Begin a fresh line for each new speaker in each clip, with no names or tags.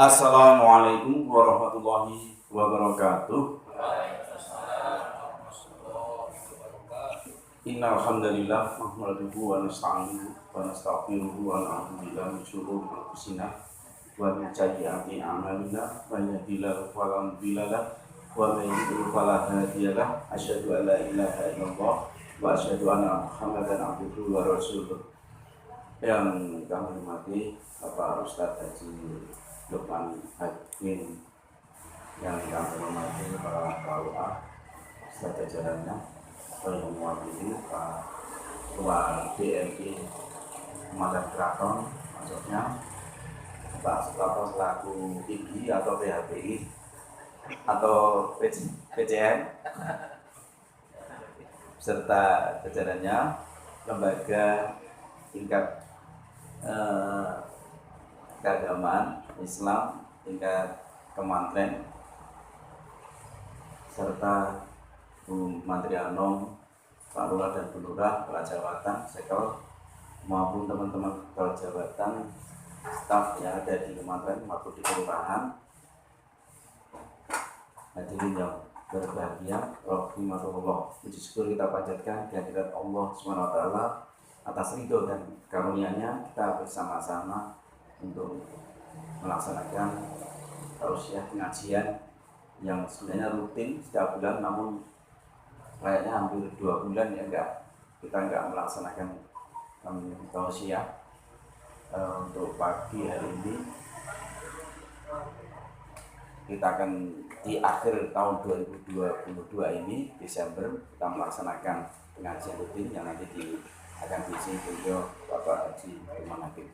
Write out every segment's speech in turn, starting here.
Assalamualaikum warahmatullahi wabarakatuh. Innal hamdalillah nahmaduhu wa nasta'inuhu wa nastaghfiruhu wa na'udzu billahi min shururi anfusina wa min sayyiati a'malina may yahdihillahu fala mudilla lahu wa may yudlil fala hadiya lahu asyhadu an la ilaha illallah wa asyhadu anna Muhammadan abduhu wa rasuluh. Yang kami hormati Bapak Ustadz Haji Lukman Hakim, yang kami hormati para KUA serta jajarannya, yang mewakili Pak Ketua DMI Pemadam Keraton, maksudnya Pak Sutopo selaku IBI atau PHBI atau PCN serta jajarannya, lembaga tingkat keagamaan Islam tingkat kementerian, serta Bu Menteri Anom, Pak Lurah dan Bu Lurah, Kepala Jabatan, Sekel, maupun teman-teman Kepala Jabatan, staf yang ada di kementerian maupun di kelurahan. Hadirin yang berbahagia, rahimahullah, puji syukur kita panjatkan kehadirat Allah SWT atas ridho dan karunia-Nya. Kita bersama-sama untuk melaksanakan tausiah pengajian yang sebenarnya rutin setiap bulan, namun kayaknya hampir 2 bulan ya kita enggak melaksanakan tausiah. Untuk pagi hari ini kita akan di akhir tahun 2022 ini, Desember, kita melaksanakan pengajian rutin yang nanti akan diisi beliau Bapak Haji Lukman Hakim.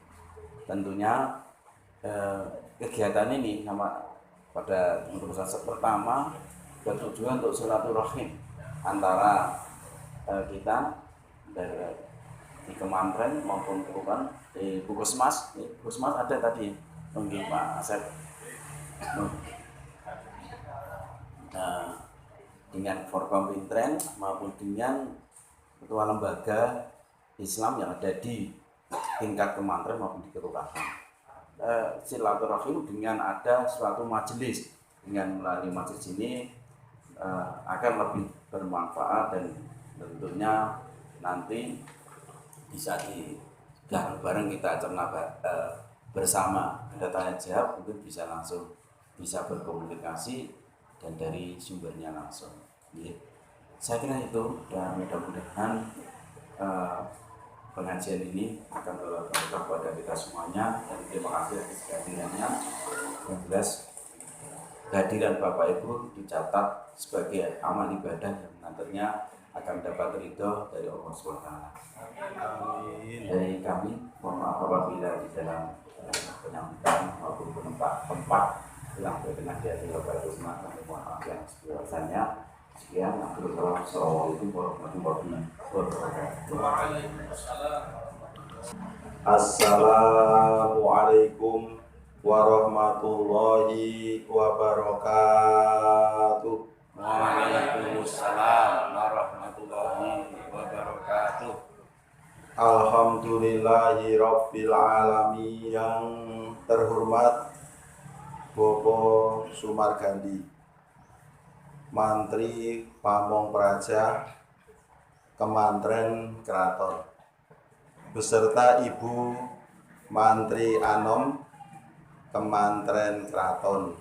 Tentunya kegiatan ini sama pada teman-teman pertama bertujuan untuk silaturahim antara kita dari di kementerian maupun kelurahan, di Puskesmas. Puskesmas ada tadi mungkin Pak Asep, dengan Forkompintren maupun dengan ketua lembaga Islam yang ada di tingkat kementerian maupun di kelurahan. Silaturahim dengan ada suatu majelis, dengan melalui majelis ini akan lebih bermanfaat dan tentunya nanti bisa bareng-bareng kita cerna bersama, ada tanya jawab, mungkin bisa langsung bisa berkomunikasi dan dari sumbernya langsung. Saya kira itu, dan mudah-mudahan pengajian ini akan bermanfaat kepada kita semuanya, dan terima kasih atas kehadirannya. Yang jelas kehadiran Bapak Ibu dicatat sebagai amal ibadah yang nantinya akan dapat ridho dari Allah SWT. Dari kami, mohon maaf apabila di dalam penyampaian maupun tempat yang berkenan di hati Bapak Ibu semua, kami mohon maaf yang sebesar-besarnya. Sekian, Assalamualaikum warahmatullahi wabarakatuh. Assalamualaikum warahmatullahi wabarakatuh. Waalaikumsalam warahmatullahi wabarakatuh. Alhamdulillahi rabbil alamin. Yang terhormat Bapak Sumargandi, Mantri Pamong Praja Kementerian Keraton, beserta Ibu Mantri Anom Kementerian Keraton,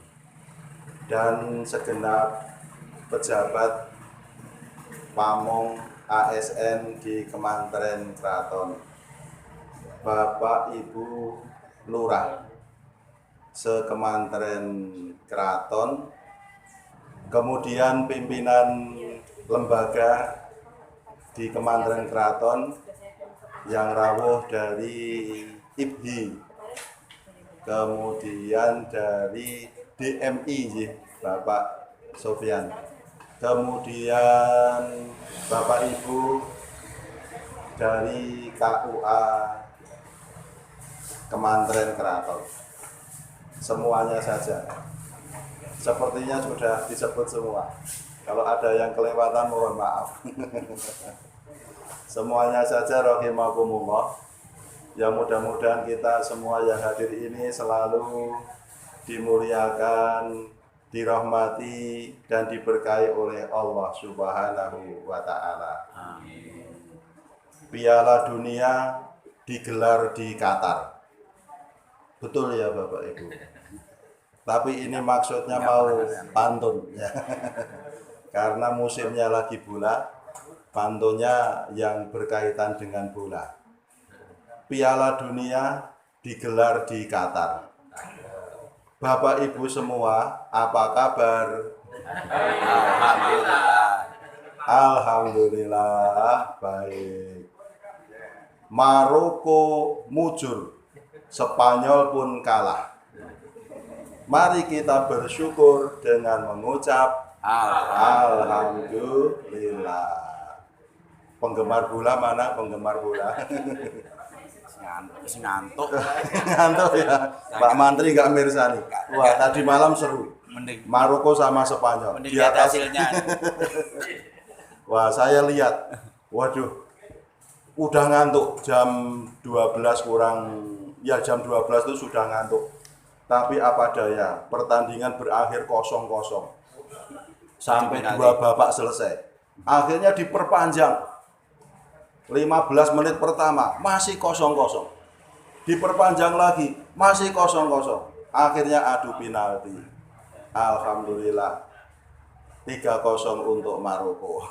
dan segenap pejabat Pamong ASN di Kementerian Keraton, Bapak Ibu Lurah se-Kementerian Keraton, kemudian pimpinan lembaga di Kementerian Keraton yang rawuh dari IBI, kemudian dari DMI Bapak Sofyan, kemudian Bapak Ibu dari KUA Kementerian Keraton, semuanya saja. Sepertinya sudah disebut semua. Kalau ada yang kelewatan mohon maaf. Semuanya saja rahimakumullah. Ya mudah-mudahan kita semua yang hadir ini selalu
dimuliakan, dirahmati dan diberkahi oleh Allah Subhanahu wa taala. Piala Dunia digelar di Qatar. Betul ya Bapak Ibu. Tapi ini maksudnya mau pantun ya. Karena musimnya lagi bola, pantunnya yang berkaitan dengan bola. Piala Dunia digelar di Qatar. Bapak Ibu semua, apa kabar? Alhamdulillah baik. Maroko mujur, Spanyol pun kalah. Mari kita bersyukur dengan mengucap Alhamdulillah. Penggemar bola mana penggemar bola?
Ngantuk.
Ngantuk ya. Pak Mantri nggak mirsani. Wah, tadi malam seru. Maroko sama Spanyol. Di atas
hasilnya.
Wah, saya lihat. Waduh. Udah ngantuk jam 12 kurang. Ya jam 12 itu sudah ngantuk. Tapi apa daya, pertandingan berakhir 0-0. Sampai 2 babak selesai. Akhirnya diperpanjang. 15 menit pertama masih 0-0. Diperpanjang lagi masih 0-0. Akhirnya adu penalti. Alhamdulillah 3-0 untuk Maroko.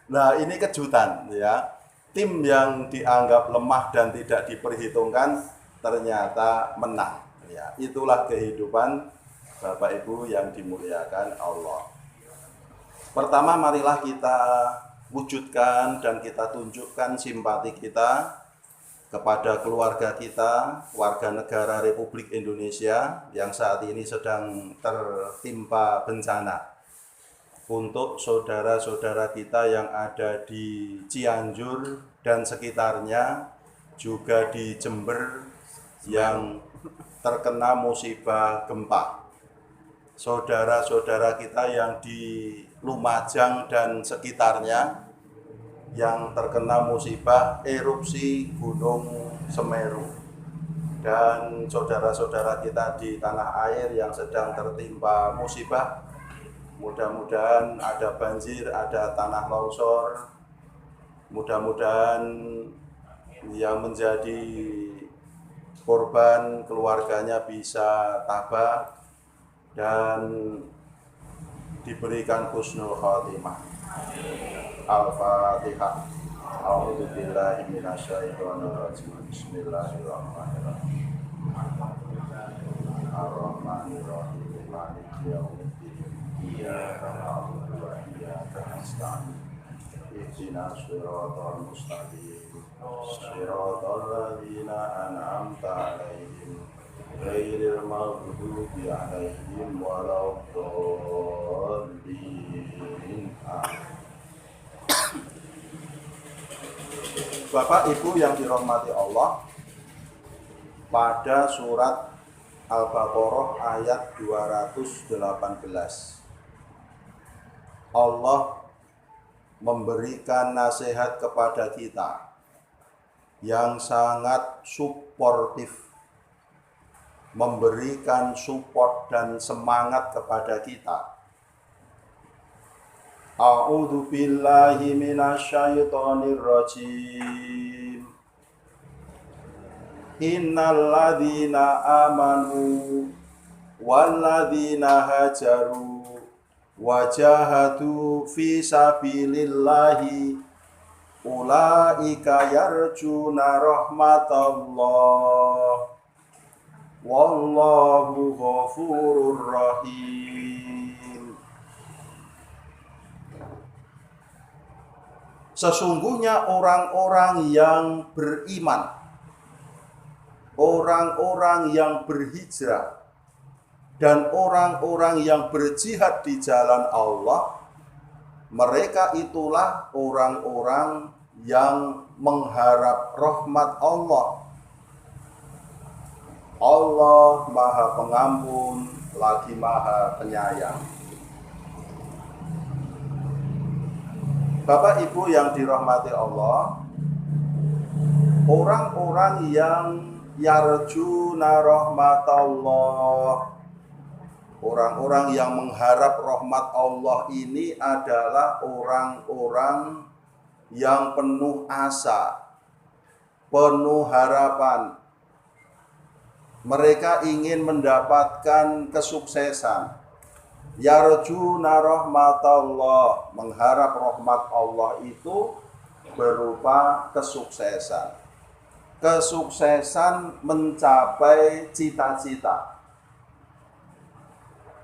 Nah, ini kejutan ya. Tim yang dianggap lemah dan tidak diperhitungkan ternyata menang. Ya, itulah kehidupan Bapak Ibu yang dimuliakan Allah. Pertama, marilah kita wujudkan dan kita tunjukkan simpati kita kepada keluarga kita, warga negara Republik Indonesia yang saat ini sedang tertimpa bencana. Untuk saudara-saudara kita yang ada di Cianjur dan sekitarnya, juga di Jember yang terkena musibah gempa. Saudara-saudara kita yang di Lumajang dan sekitarnya yang terkena musibah erupsi Gunung Semeru. Dan saudara-saudara kita di tanah air yang sedang tertimpa musibah, mudah-mudahan ada banjir, ada tanah longsor. Mudah-mudahan yang menjadi korban keluarganya bisa tabah dan diberikan husnul khotimah. Al-Fatihah. A'udzubillahi minasyaitonirrajim. Bismillahirrahmanirrahim. Ar-Rahmanirrahim. Maliki yaumiddin. Iyyaka na'budu wa iyyaka nasta'in. Ihdinas siratal mustaqim. Siratal ladzina an'amta 'alaihim ghairil maghdubi 'alaihim waladdallin. Bapak Ibu yang dirahmati Allah, pada surat Al-Baqarah ayat 218 Allah memberikan nasihat kepada kita yang sangat suportif, memberikan support dan semangat kepada kita. A'udzu billahi minasyaitonir rajim. Innal ladzina amanu wal ladzina hajaru wajahadu fi sabilillahi ulaika yarjuna rahmatallah wallahu ghafurur rahim. Sesungguhnya orang-orang yang beriman, orang-orang yang berhijrah, dan orang-orang yang berjihad di jalan Allah, mereka itulah orang-orang yang mengharap rahmat Allah. Allah Maha Pengampun lagi Maha Penyayang. Bapak Ibu yang dirahmati Allah, orang-orang yang yarjuna rahmatallah. Orang-orang yang mengharap rahmat Allah ini adalah orang-orang yang penuh asa, penuh harapan. Mereka ingin mendapatkan kesuksesan. Yarjuna rahmatallah, mengharap rahmat Allah itu berupa kesuksesan. Kesuksesan mencapai cita-cita.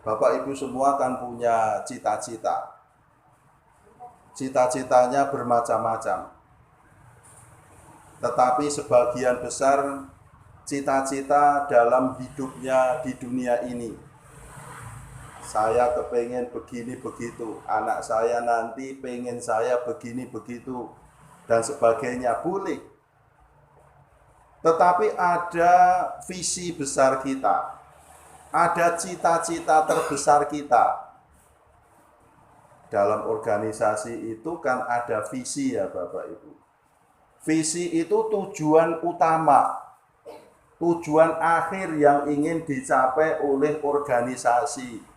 Bapak Ibu semua kan punya cita-cita. Cita-citanya bermacam-macam. Tetapi sebagian besar cita-cita dalam hidupnya di dunia ini. Saya kepengen begini begitu, anak saya nanti pengen saya begini begitu, dan sebagainya, boleh. Tetapi ada visi besar kita, ada cita-cita terbesar kita. Dalam organisasi itu kan ada visi ya Bapak Ibu. Visi itu tujuan utama, tujuan akhir yang ingin dicapai oleh organisasi.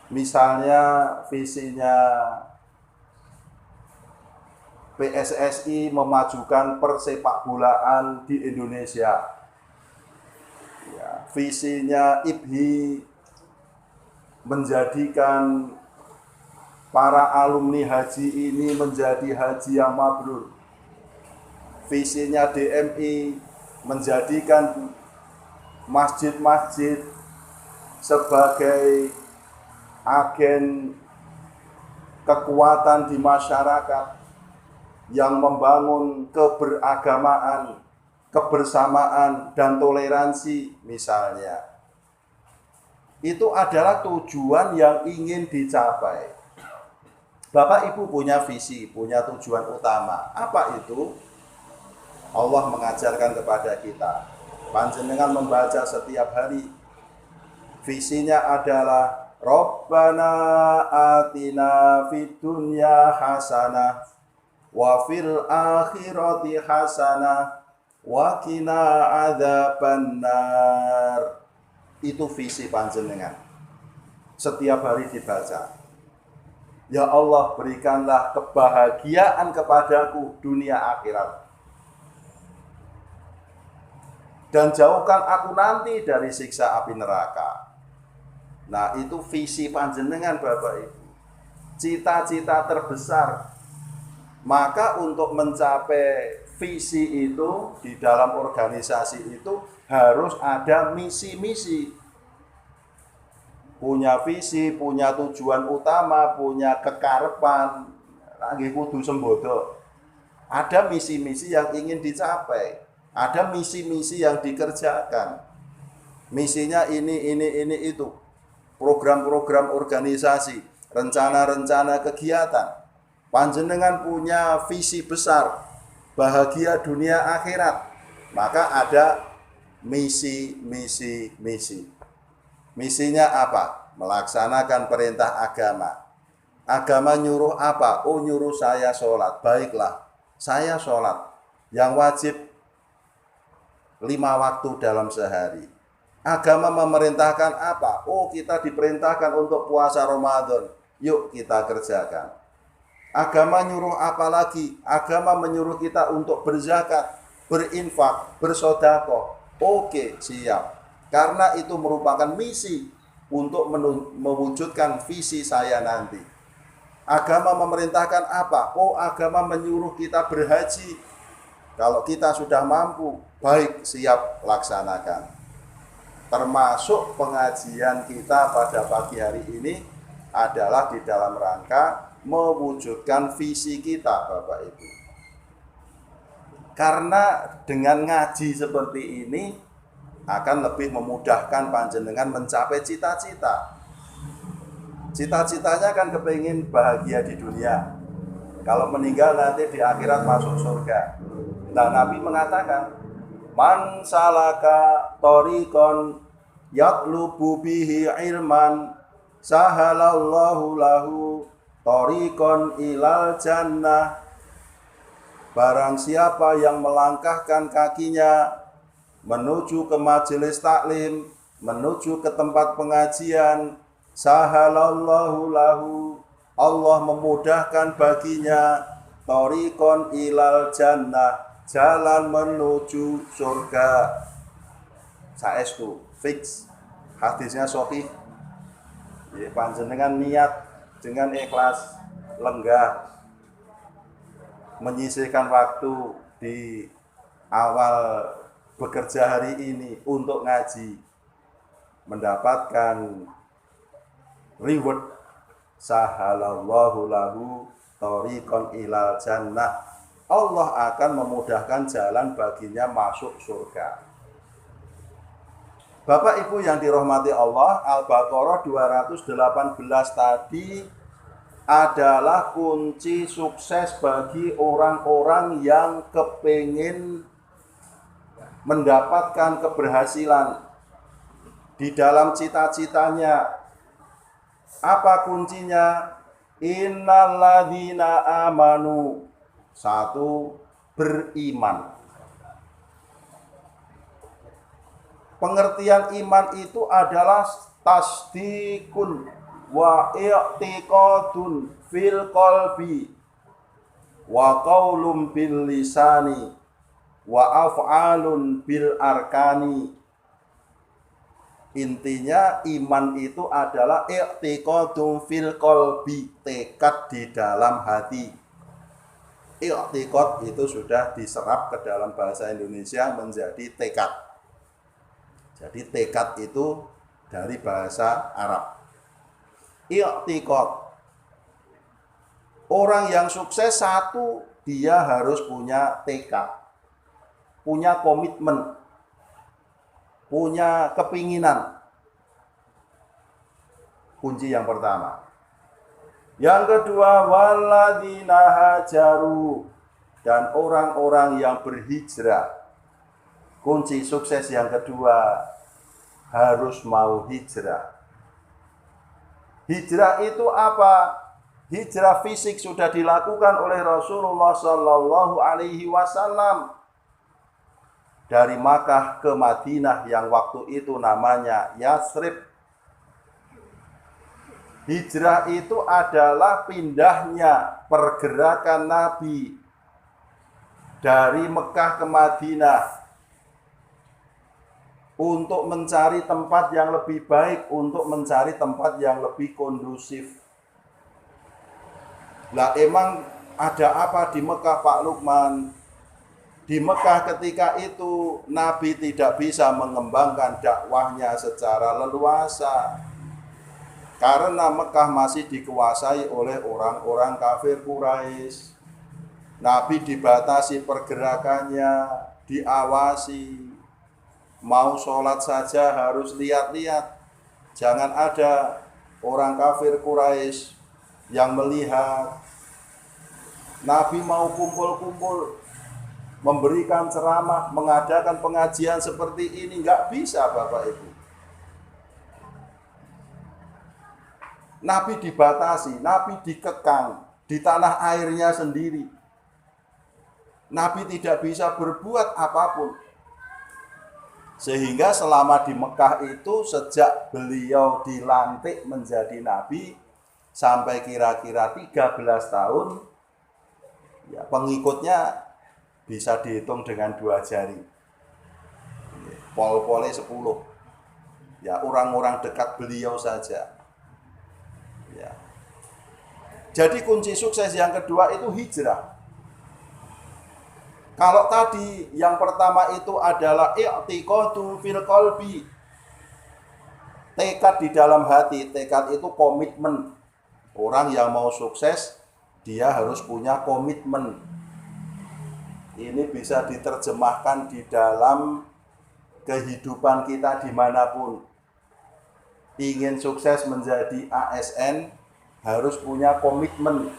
Misalnya visinya PSSI memajukan persepak bolaan di Indonesia. Ya, visinya IPHI menjadikan para alumni haji ini menjadi haji yang mabrur. Visinya DMI menjadikan masjid-masjid sebagai agen kekuatan di masyarakat yang membangun keberagamaan, kebersamaan, dan toleransi misalnya. Itu adalah tujuan yang ingin dicapai. Bapak Ibu punya visi, punya tujuan utama. Apa itu? Allah mengajarkan kepada kita. Panjenengan membaca setiap hari. Visinya adalah Rabbana atina fid dunya hasanah wa fil akhirati hasanah wa qina adzabannar. Itu visi panjenengan. Setiap hari dibaca. Ya Allah, berikanlah kebahagiaan kepadaku dunia akhirat. Dan jauhkan aku nanti dari siksa api neraka. Nah, itu visi panjenengan Bapak Ibu. Cita-cita terbesar. Maka untuk mencapai visi itu di dalam organisasi itu harus ada misi-misi. Punya visi, punya tujuan utama, punya kekarepan. Lagi kudu sembodo. Ada misi-misi yang ingin dicapai. Ada misi-misi yang dikerjakan. Misinya ini, itu. Program-program organisasi, rencana-rencana kegiatan. Panjenengan punya visi besar, bahagia dunia akhirat. Maka ada misi. Misinya apa? Melaksanakan perintah agama. Agama nyuruh apa? Oh, nyuruh saya sholat. Baiklah, saya sholat. Yang wajib 5 waktu dalam sehari. Agama memerintahkan apa? Oh, kita diperintahkan untuk puasa Ramadan. Yuk kita kerjakan. Agama nyuruh apa lagi? Agama menyuruh kita untuk berzakat, berinfak, bersedekah. Oke, siap. Karena itu merupakan misi untuk mewujudkan visi saya nanti. Agama memerintahkan apa? Oh, agama menyuruh kita berhaji. Kalau kita sudah mampu, baik, siap, laksanakan. Termasuk pengajian kita pada pagi hari ini adalah di dalam rangka mewujudkan visi kita, Bapak Ibu. Karena dengan ngaji seperti ini akan lebih memudahkan panjenengan mencapai cita-cita. Cita-citanya kan kepingin bahagia di dunia. Kalau meninggal nanti di akhirat masuk surga. Nah, Nabi mengatakan, man salaka tariqan yatlubu bihi ilman sahalallahu lahu tariqan ilal jannah. Barang siapa yang melangkahkan kakinya menuju ke majelis taklim, menuju ke tempat pengajian, sahalallahu lahu, Allah memudahkan baginya thoriqon ilal jannah, jalan menuju surga. Saestu fix, hadisnya sahih. Panjenengan niat dengan ikhlas, lenggah, menyisihkan waktu di awal bekerja hari ini untuk ngaji, mendapatkan reward, sahalallahu lahu thoriqon ilal jannah, Allah akan memudahkan jalan baginya masuk surga. Bapak Ibu yang dirahmati Allah, Al-Baqarah 218 tadi adalah kunci sukses bagi orang-orang yang kepingin mendapatkan keberhasilan di dalam cita-citanya. Apa kuncinya? Innalladzina amanu. Satu, beriman. Pengertian iman itu adalah tasdikun wa i'tiqadun fil qalbi wa qaulun bil lisani wa af'alun bil arkani. Intinya iman itu adalah i'tiqadun fil qalbi, tekad di dalam hati. I'tiqad itu sudah diserap ke dalam bahasa Indonesia menjadi tekad. Jadi tekad itu dari bahasa Arab. I'tiqad. Orang yang sukses satu, dia harus punya tekad, punya komitmen, punya kepinginan. Kunci yang pertama. Yang kedua, walladzina hajaru, dan orang-orang yang berhijrah. Kunci sukses yang kedua, harus mau hijrah. Hijrah itu apa? Hijrah fisik sudah dilakukan oleh Rasulullah Shallallahu Alaihi Wasallam dari Makkah ke Madinah yang waktu itu namanya Yathrib. Hijrah itu adalah pindahnya pergerakan Nabi dari Mekah ke Madinah untuk mencari tempat yang lebih baik, untuk mencari tempat yang lebih kondusif. Lah emang ada apa di Mekah, Pak Lukman? Di Mekah ketika itu Nabi tidak bisa mengembangkan dakwahnya secara leluasa karena Mekah masih dikuasai oleh orang-orang kafir Quraisy. Nabi dibatasi pergerakannya, diawasi. Mau sholat saja harus lihat-lihat. Jangan ada orang kafir Quraisy yang melihat. Nabi mau kumpul-kumpul, memberikan ceramah, mengadakan pengajian seperti ini, nggak bisa Bapak Ibu. Nabi dibatasi, Nabi dikekang di tanah airnya sendiri. Nabi tidak bisa berbuat apapun. Sehingga selama di Mekah itu sejak beliau dilantik menjadi Nabi sampai kira-kira 13 tahun, ya pengikutnya bisa dihitung dengan 2 jari. Pol-polnya 10. Ya, orang-orang dekat beliau saja. Ya. Jadi kunci sukses yang kedua itu hijrah. Kalau tadi yang pertama itu adalah i'tiqadu fil qalbi, tekad di dalam hati. Tekad itu komitmen. Orang yang mau sukses, dia harus punya komitmen. Ini bisa diterjemahkan di dalam kehidupan kita dimanapun. Ingin sukses menjadi ASN, harus punya komitmen.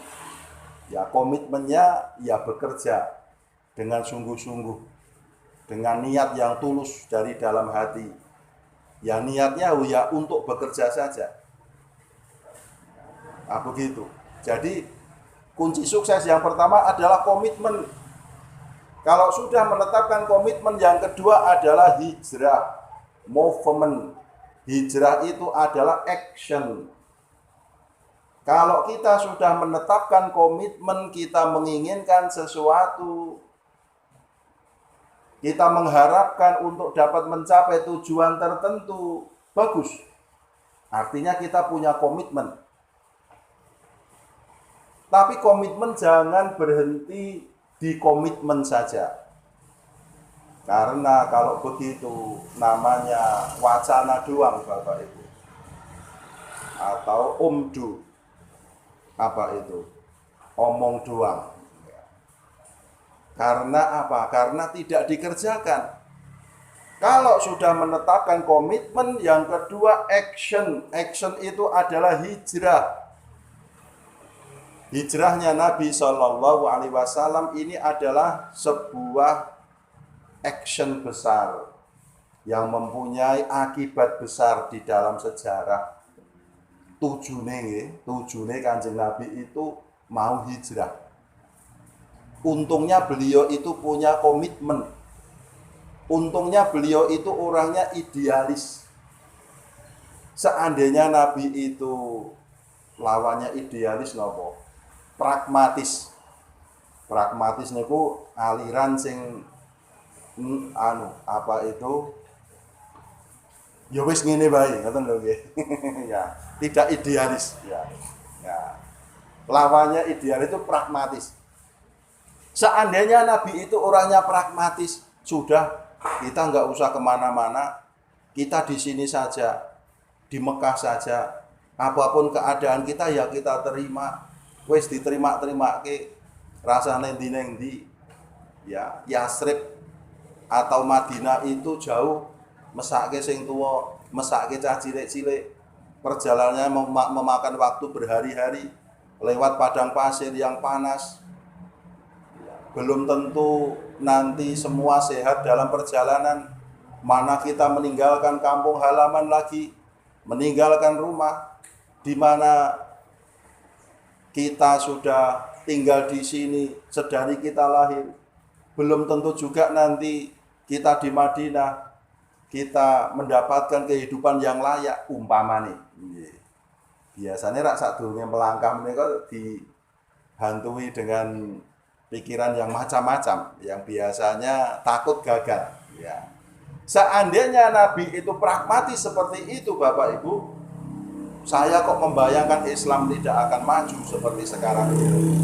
Ya komitmennya ya bekerja dengan sungguh-sungguh, dengan niat yang tulus dari dalam hati. Ya niatnya ya untuk bekerja saja. Nah, begitu. Jadi kunci sukses yang pertama adalah komitmen. Kalau sudah menetapkan komitmen, yang kedua adalah hijrah, movement. Hijrah itu adalah action. Kalau kita sudah menetapkan komitmen, kita menginginkan sesuatu, kita mengharapkan untuk dapat mencapai tujuan tertentu, bagus. Artinya kita punya komitmen. Tapi komitmen jangan berhenti di komitmen saja. Karena kalau begitu namanya wacana doang, Bapak Ibu. Atau omdu. Apa itu? Omong doang. Karena apa? Karena tidak dikerjakan. Kalau sudah menetapkan komitmen, yang kedua action. Action itu adalah hijrah. Hijrahnya Nabi Shallallahu Alaihi Wasallam ini adalah sebuah action besar yang mempunyai akibat besar di dalam sejarah. Tujune Kanjeng Nabi itu mau hijrah. Untungnya beliau itu punya komitmen. Untungnya beliau itu orangnya idealis. Seandainya Nabi itu lawannya idealis nopo? Pragmatis. Pragmatis niku aliran sing apa itu? Ya wis ngene bae, ngoten lho nggih. Ya, tidak idealis ya. Ya. Lawannya idealis itu pragmatis. Seandainya Nabi itu orangnya pragmatis, sudah kita nggak usah kemana-mana, kita di sini saja, di Mekah saja, apapun keadaan kita ya kita terima. Wes diterima-terima ke rasane ndi ya Yasrib atau Madinah itu jauh, mesake sing tuwa, mesake cah cilik-cilik, perjalanannya memakan waktu berhari-hari lewat padang pasir yang panas. Belum tentu nanti semua sehat dalam perjalanan. Mana kita meninggalkan kampung halaman lagi, meninggalkan rumah di mana kita sudah tinggal di sini sedari kita lahir. Belum tentu juga nanti kita di Madinah kita mendapatkan kehidupan yang layak, umpama nih. Biasanya rak sadurunge melangkah menika dihantui dengan pikiran yang macam-macam, yang biasanya takut gagal. Ya. Seandainya Nabi itu pragmatis seperti itu, Bapak Ibu, saya kok membayangkan Islam tidak akan maju seperti sekarang ini.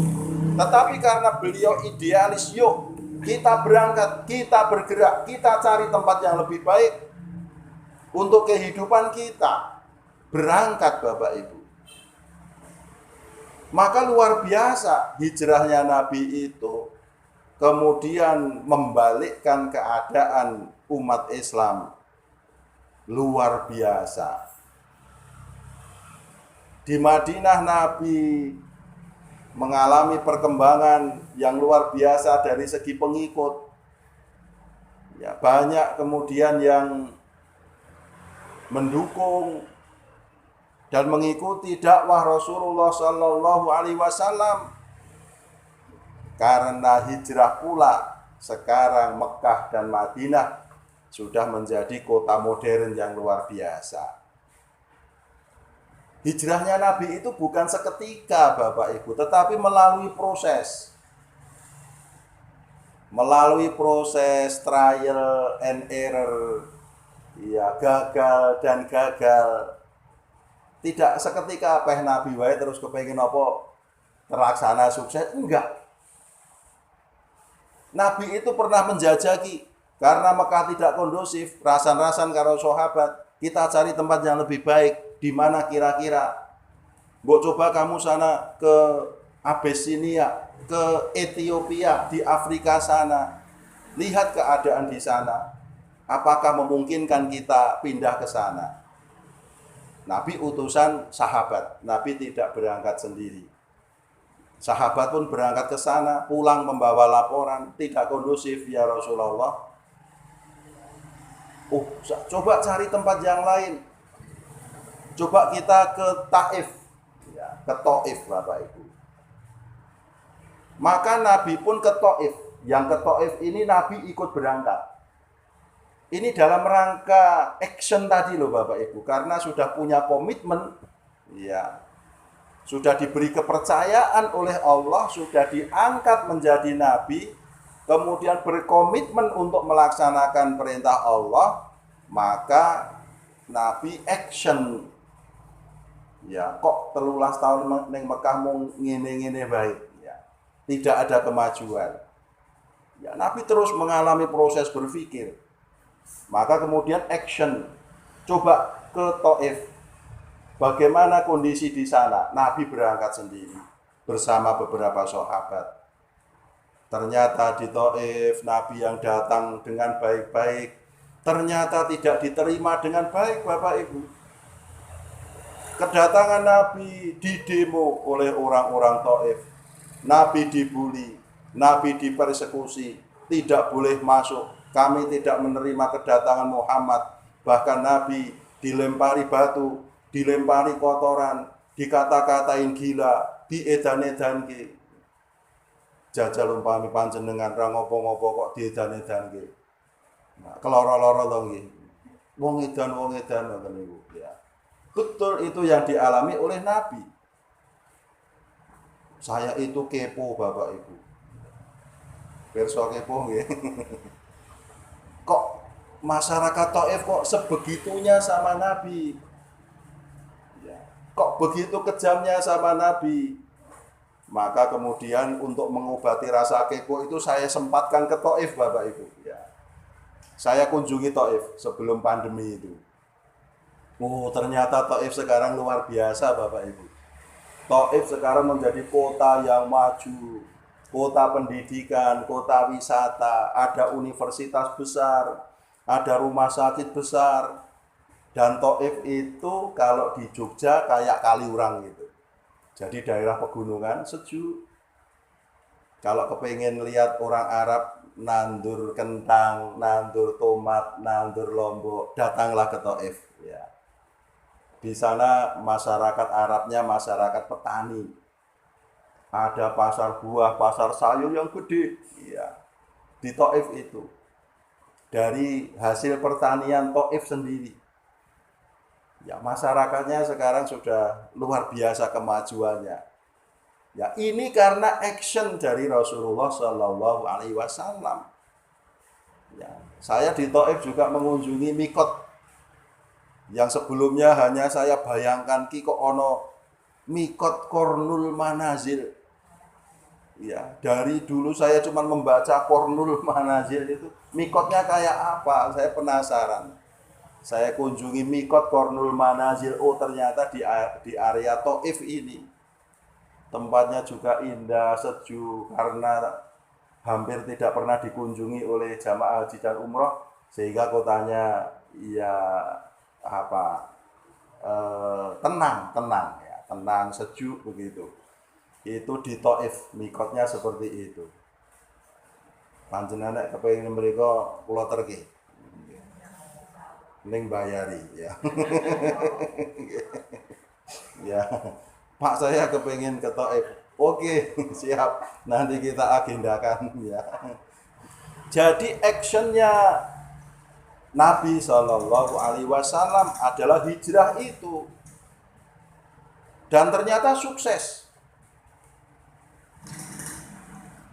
Tetapi karena beliau idealis, yuk kita berangkat, kita bergerak, kita cari tempat yang lebih baik untuk kehidupan kita. Berangkat, Bapak Ibu. Maka luar biasa hijrahnya Nabi itu kemudian membalikkan keadaan umat Islam. Luar biasa. Di Madinah Nabi mengalami perkembangan yang luar biasa dari segi pengikut. Ya, banyak kemudian yang mendukung dan mengikuti dakwah Rasulullah Shallallahu Alaihi Wasallam. Karena hijrah pula sekarang Mekah dan Madinah sudah menjadi kota modern yang luar biasa. Hijrahnya Nabi itu bukan seketika, Bapak Ibu, tetapi melalui proses. Melalui proses trial and error. Ya, gagal dan gagal. Tidak seketika Nabi wae terus kepengin apa terlaksana sukses, enggak. Nabi itu pernah menjajaki karena Mekah tidak kondusif, rasan-rasan karo sahabat, kita cari tempat yang lebih baik. Di mana kira-kira? Mbok coba kamu sana ke Abyssinia, ke Ethiopia, di Afrika sana. Lihat keadaan di sana. Apakah memungkinkan kita pindah ke sana? Nabi utusan sahabat. Nabi tidak berangkat sendiri. Sahabat pun berangkat ke sana, pulang membawa laporan, tidak kondusif ya Rasulullah. Coba cari tempat yang lain. Coba kita ke Taif, ya, ke Taif, Bapak Ibu. Maka Nabi pun ke Taif, Yang ke Taif ini Nabi ikut berangkat. Ini dalam rangka action tadi loh Bapak Ibu, karena sudah punya komitmen, ya, sudah diberi kepercayaan oleh Allah, sudah diangkat menjadi Nabi, kemudian berkomitmen untuk melaksanakan perintah Allah, maka Nabi action. Ya, kok 13 tahun ning Mekah mung ngene-ngene baik, ya. Tidak ada kemajuan. Ya, Nabi terus mengalami proses berpikir. Maka kemudian action. Coba ke Taif. Bagaimana kondisi di sana? Nabi berangkat sendiri bersama beberapa sahabat. Ternyata di Taif Nabi yang datang dengan baik-baik ternyata tidak diterima dengan baik Bapak Ibu. Kedatangan Nabi didemo oleh orang-orang Taif. Nabi dibuli, Nabi dipersekusi, tidak boleh masuk. Kami tidak menerima kedatangan Muhammad. Bahkan Nabi dilempari batu, dilempari kotoran, dikata-katain gila, diedan-edanke. Jajal umpami panjenengan ra ngopo-ngopo kok diedan-edanke. Nah, keloro-loro to nggih. Wong edan ngoten niku, ya. Betul itu yang dialami oleh Nabi. Saya itu kepo Bapak Ibu. Pirsa kepo nggih. Kok masyarakat Taif kok sebegitunya sama Nabi? Ya. Kok begitu kejamnya sama Nabi? Maka kemudian untuk mengobati rasa kepo itu saya sempatkan ke Taif Bapak Ibu. Ya. Saya kunjungi Taif sebelum pandemi itu. Oh, ternyata Taif sekarang luar biasa Bapak Ibu. Taif sekarang menjadi kota yang maju, kota pendidikan, kota wisata, ada universitas besar, ada rumah sakit besar. Dan Taif itu kalau di Jogja kayak Kaliurang gitu. Jadi daerah pegunungan sejuk. Kalau kepengen lihat orang Arab nandur kentang, nandur tomat, nandur lombok, datanglah ke Taif. Ya. Di sana masyarakat Arabnya masyarakat petani. Ada pasar buah, pasar sayur yang gede. Ya. Di Taif itu. Dari hasil pertanian Taif sendiri. Ya, masyarakatnya sekarang sudah luar biasa kemajuannya. Ya, ini karena action dari Rasulullah Shallallahu Alaihi Wasallam. Ya, saya di Taif juga mengunjungi mikot yang sebelumnya hanya saya bayangkan kok ono mikot Kornul Manazil. Ya, dari dulu saya cuma membaca Kornul Manazil itu, mikotnya kayak apa? Saya penasaran. Saya kunjungi mikot Kornul Manazil. Oh, ternyata di area Taif ini tempatnya juga indah, sejuk, karena hampir tidak pernah dikunjungi oleh jamaah haji dan umroh, sehingga kotanya ya tenang ya, tenang, sejuk begitu. Itu di Taif, mikotnya seperti itu. Panjenengan nek kepengin mriko kula terke. Ning bayari ya. Ya. Pak, saya kepengin ke Taif. Oke, siap. Nanti kita agendakan ya. Jadi actionnya Nabi Shallallahu Alaihi Wasallam adalah hijrah itu, dan ternyata sukses.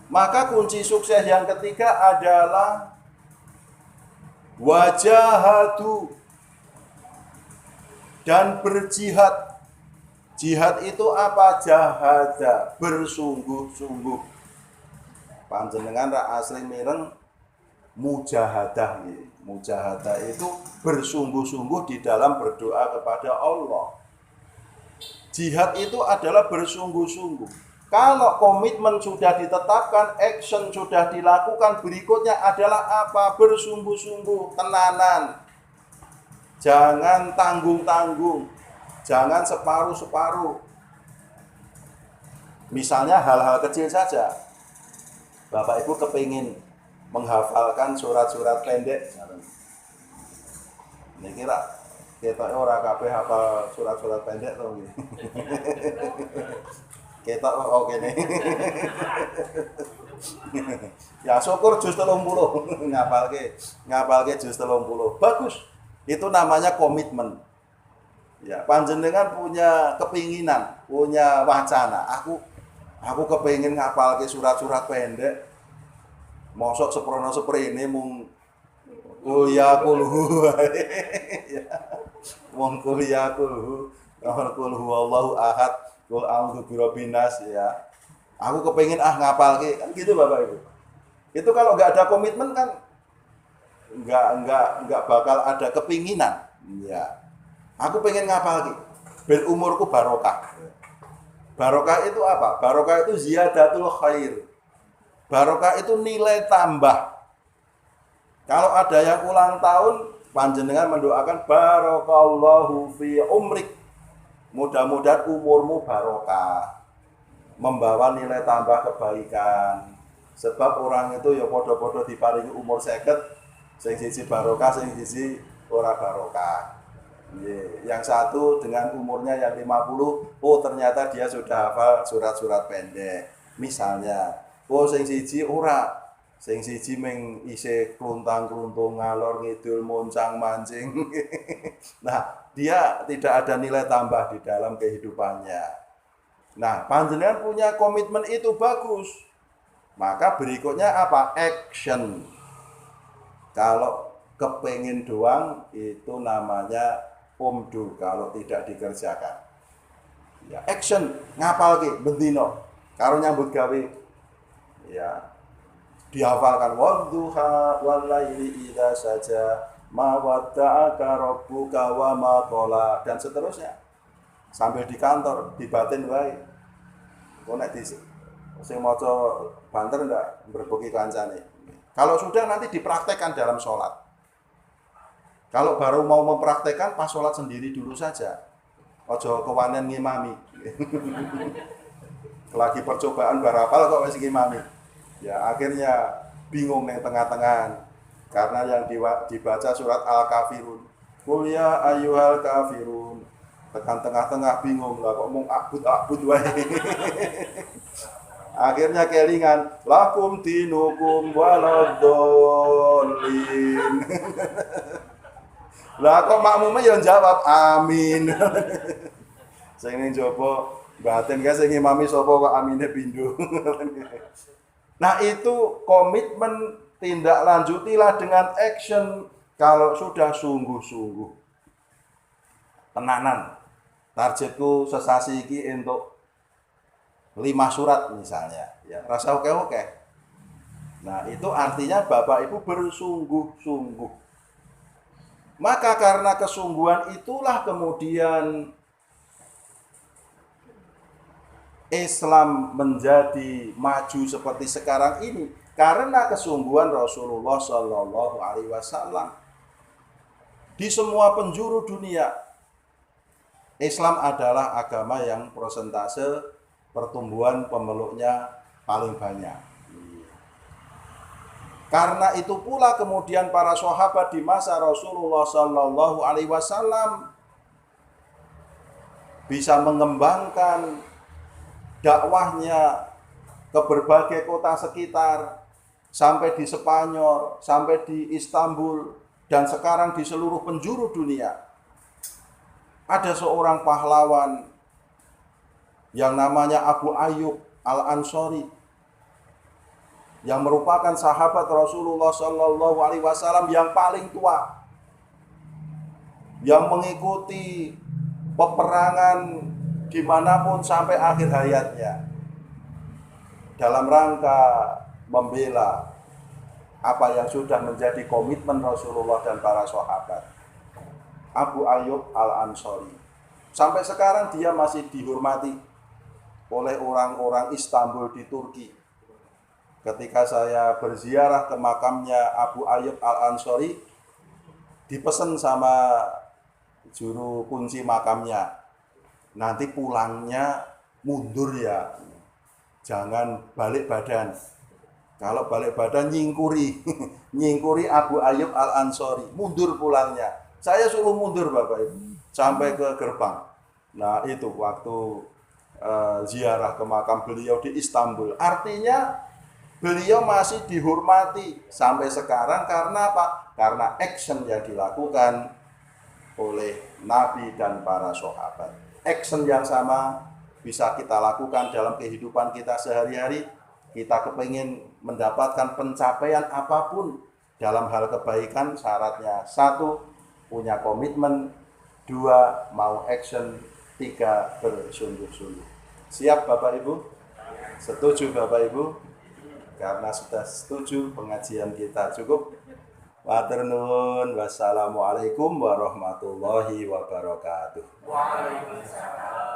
Maka kunci sukses yang ketiga adalah wajahatu, dan berjihad. Jihad itu apa? Jahada, bersungguh-sungguh. Panjenengan ra asli mireng mujahadah. Mujahadah itu bersungguh-sungguh di dalam berdoa kepada Allah. Jihad itu adalah bersungguh-sungguh. Kalau komitmen sudah ditetapkan, action sudah dilakukan, berikutnya adalah apa? Bersungguh-sungguh, tenanan. Jangan tanggung-tanggung. Jangan separuh-separuh. Misalnya hal-hal kecil saja. Bapak Ibu kepingin menghafalkan surat-surat pendek. Ini kira kita ora kabeh hafal surat-surat pendek to nggih. Ketok kok kene. Ya syukur jus 30 ngapalke jus 30. Bagus. Itu namanya komitmen. Ya, panjenengan punya kepinginan, punya wacana. Aku kepingin ngapalke surat-surat pendek. Mosok seprono seprene mung kuliah kulhu. Ya. Wong kuliah kulhu, kulhu Allahu ahad, kul a'udzu birabbin nas ya. Aku kepingin ngapalke kan gitu Bapak Ibu. Itu kalau nggak ada komitmen kan nggak bakal ada kepinginan. Ya. Aku pengen ngapalke. Ben umurku barokah. Barokah itu apa? Barokah itu ziyadatul khair. Barokah itu nilai tambah. Kalau ada yang ulang tahun, panjenengan mendoakan barakallahu fi umrik. Mudah-mudahan umurmu barokah. Membawa nilai tambah kebaikan. Sebab orang itu ya podo-podo diparingi umur 50, sing siji barokah, sing siji ora barokah. Yang satu dengan umurnya yang 50, oh ternyata dia sudah hafal surat-surat pendek. Misalnya, oh sing siji ora, sing siji meng isih kluntang-kluntung ngalor ngidul moncang mancing. Nah, dia tidak ada nilai tambah di dalam kehidupannya. Nah, panjenengan punya komitmen itu bagus. Maka berikutnya apa? Action. Kalau kepengin doang itu namanya umdu kalau tidak dikerjakan. Ya, action ngapalke bendino karo nyambut gawe. Ya. Dihafalkan wadduha walaili idza saja ma wadda'aka rabbuka wa ma qala dan seterusnya. Sambil di kantor dibatin wae. Kok nek sing maca banter ndak berbuki kancane. Kalau sudah nanti dipraktekkan dalam sholat. Kalau baru mau mempraktekkan pas sholat sendiri dulu saja. Ojo kewanen ngimami. Lagi percobaan barapal kok masih ngimami. Ya akhirnya bingung nih tengah-tengah. Karena yang dibaca surat Al-Kafirun. Qul ya ayyuhal kafirun. Tekan tengah-tengah bingung lah kok mau abud wae. Akhirnya kelingan lakum dinukum waladdallin. Lah kok makmumnya yang jawab amin. Sing ning jaba batin guys sing imami sapa kok amine pindho. Nah, itu komitmen tindak lanjutilah dengan action kalau sudah sungguh-sungguh. Tenanan. Targetku sesasi iki entuk 5 surat misalnya, ya rasa oke-oke. Nah, itu artinya Bapak Ibu bersungguh-sungguh. Maka karena kesungguhan itulah kemudian Islam menjadi maju seperti sekarang ini. Karena kesungguhan Rasulullah Shallallahu Alaihi Wasallam di semua penjuru dunia, Islam adalah agama yang persentase pertumbuhan pemeluknya paling banyak. Karena itu pula kemudian para sahabat di masa Rasulullah Shallallahu Alaihi Wasallam bisa mengembangkan dakwahnya ke berbagai kota sekitar, sampai di Spanyol, sampai di Istanbul, dan sekarang di seluruh penjuru dunia. Ada seorang pahlawan yang namanya Abu Ayyub Al-Ansori, yang merupakan sahabat Rasulullah Shallallahu Alaihi Wasallam yang paling tua, yang mengikuti peperangan dimanapun sampai akhir hayatnya, dalam rangka membela apa yang sudah menjadi komitmen Rasulullah dan para sahabat. Abu Ayyub Al-Ansori, sampai sekarang dia masih dihormati oleh orang-orang Istanbul di Turki. Ketika saya berziarah ke makamnya Abu Ayyub Al-Ansori, dipesan sama juru kunci makamnya, nanti pulangnya mundur ya, jangan balik badan. Kalau balik badan nyingkuri Abu Ayyub Al-Ansori, mundur pulangnya. Saya suruh mundur Bapak Ibu sampai ke gerbang. Nah itu waktu ziarah ke makam beliau di Istanbul. Artinya beliau masih dihormati sampai sekarang karena apa? Karena action yang dilakukan oleh Nabi dan para sahabat. Action yang sama bisa kita lakukan dalam kehidupan kita sehari-hari. Kita kepingin mendapatkan pencapaian apapun dalam hal kebaikan, syaratnya 1, punya komitmen, 2, mau action, 3, bersungguh-sungguh. Siap Bapak Ibu? Setuju Bapak Ibu? Karena sudah setuju, pengajian kita cukup. Matur nuwun. Wassalamualaikum warahmatullahi wabarakatuh.
Waalaikumsalam.